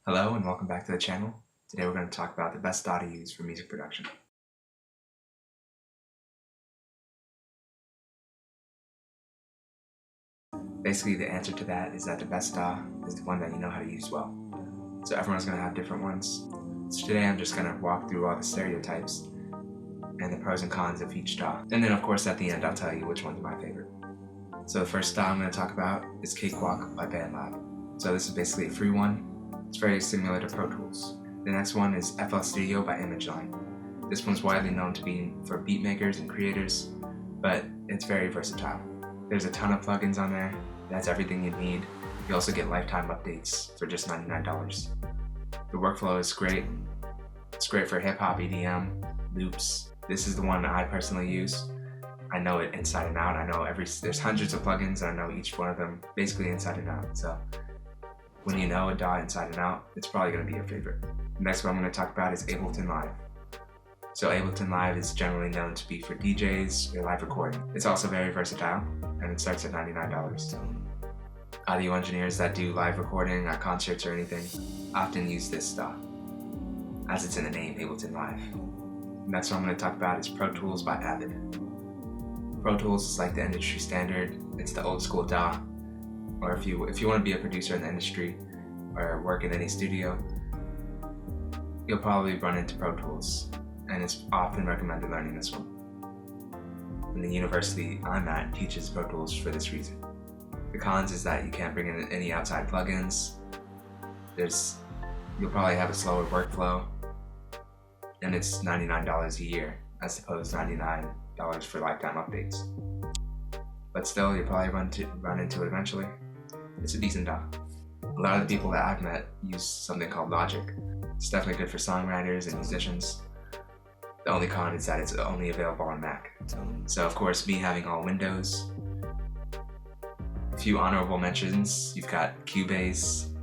Hello and welcome back to the channel. Today we're going to talk about the best DAW to use for music production. Basically the answer to that is that the best DAW is the one that you know how to use well. So everyone's going to have different ones. So today I'm just going to walk through all the stereotypes and the pros and cons of each DAW. And then of course at the end I'll tell you which one's my favorite. So the first DAW I'm going to talk about is Cakewalk by BandLab. So this is basically a free one. It's very similar to Pro Tools. The next one is FL Studio by Imageline. This one's widely known to be for beat makers and creators, but it's very versatile. There's a ton of plugins on there. That's everything you need. You also get lifetime updates for just $99. The workflow is great. It's great for hip hop, EDM, loops. This is the one I personally use. I know it inside and out. I know there's hundreds of plugins and I know each one of them basically inside and out. So when you know a DAW inside and out, it's probably going to be your favorite. The next one I'm going to talk about is Ableton Live. So Ableton Live is generally known to be for DJs or live recording. It's also very versatile and it starts at $99. Audio engineers that do live recording at concerts or anything often use this DAW, as it's in the name, Ableton Live. The next one I'm going to talk about is Pro Tools by Avid. Pro Tools is like the industry standard. It's the old school DAW. Or if you want to be a producer in the industry or work in any studio, you'll probably run into Pro Tools, and it's often recommended learning this one. And the university I'm at teaches Pro Tools for this reason. The cons is that you can't bring in any outside plugins. You'll probably have a slower workflow, and it's $99 a year as opposed to $99 for lifetime updates. But still, you'll probably run into it eventually. It's a decent DAW. A lot of the people that I've met use something called Logic. It's definitely good for songwriters and musicians. The only con is that it's only available on Mac. So of course, me having all Windows. A few honorable mentions, you've got Cubase,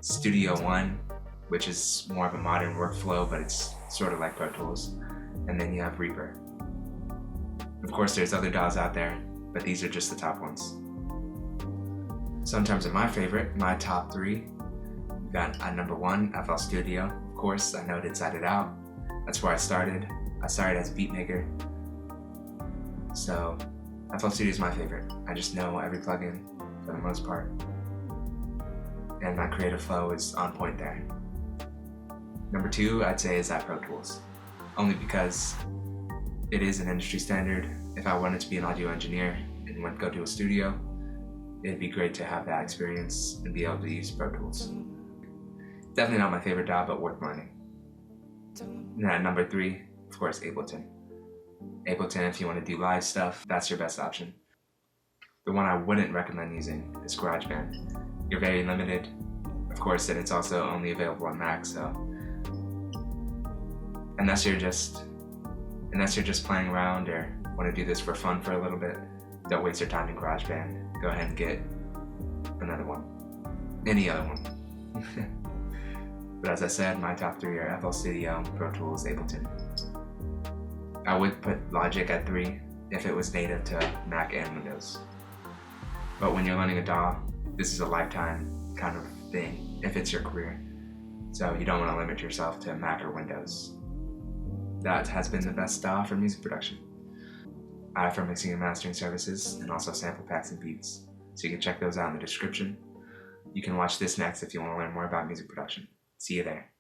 Studio One, which is more of a modern workflow, but it's sort of like Pro Tools. And then you have Reaper. Of course, there's other DAWs out there, but these are just the top ones. So in terms of my favorite, my top three, we've got at number one, FL Studio. Of course, I know it inside and out. That's where I started. I started as a beat maker. So FL Studio is my favorite. I just know every plugin for the most part. And my creative flow is on point there. Number two, I'd say is at Pro Tools. Only because it is an industry standard. If I wanted to be an audio engineer and go to a studio, it'd be great to have that experience and be able to use Pro Tools. Definitely not my favorite DAW, but worth learning. And at number three, of course, Ableton. Ableton, if you want to do live stuff, that's your best option. The one I wouldn't recommend using is GarageBand. You're very limited. Of course, and it's also only available on Mac, so unless you're just playing around or want to do this for fun for a little bit, don't waste your time in GarageBand. Go ahead and get another one. Any other one. But as I said, my top three are FL Studio, Pro Tools, Ableton. I would put Logic at 3 if it was native to Mac and Windows. But when you're learning a DAW, this is a lifetime kind of thing, if it's your career. So you don't want to limit yourself to Mac or Windows. That has been the best DAW for music production. I offer mixing and mastering services and also sample packs and beats, so you can check those out in the description. You can watch this next if you want to learn more about music production. See you there.